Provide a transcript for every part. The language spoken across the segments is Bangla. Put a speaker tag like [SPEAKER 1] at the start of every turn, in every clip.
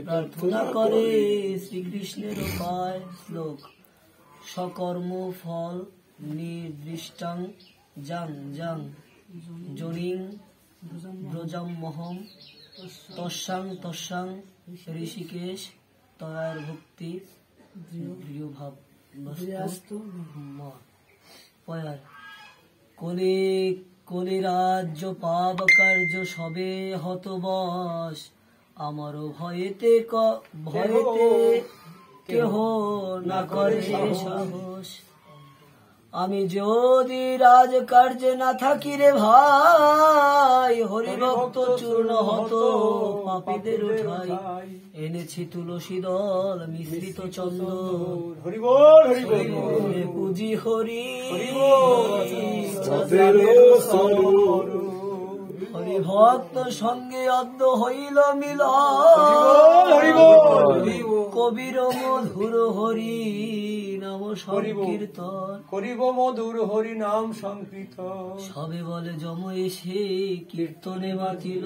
[SPEAKER 1] প্রার্থনা করে শ্রীকৃষ্ণের উপায় শ্লোক সকর্ম ফল নির্দিষ্টাং জাং জাং জনিং ব্রজমহম তস্যাং তস্যাং ঋষিকেশ তয়ার ভক্তি প্রিয়ভাব পয়ার কলি রাজ্য পাব কার্য সবে হতবশ আমার ভয়েতে কেহ না করে সাহস আমি যদি রাজকার্যে না থাকি রে ভাই হরিভক্ত চূর্ণ হত পাপীদের উঠাই এনেছি তুলসী দল মিশ্রিত চন্দন পুজি হরি হরিভক্ত সঙ্গে অদ্য হইল মিল কবির মধুর হরি নাম সংকীর্তন
[SPEAKER 2] করিব মধুর হরি নাম সংকীর্তন
[SPEAKER 1] সবে বলে যম এসে কীর্তনে মাতিল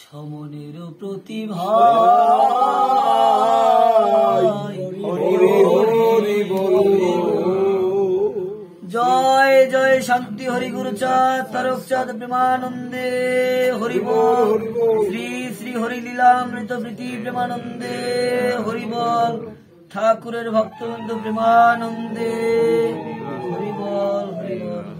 [SPEAKER 1] সমনের প্রতিভা জয় জয় শান্তি হরি গুরুচাঁদ তারক চাঁদ প্রেমানন্দে হরিবল শ্রী শ্রী হরি লীলামৃত প্রীতি প্রেমানন্দে হরিবল ঠাকুরের ভক্তবৃন্দ প্রেমানন্দে হরিবল হরিবল।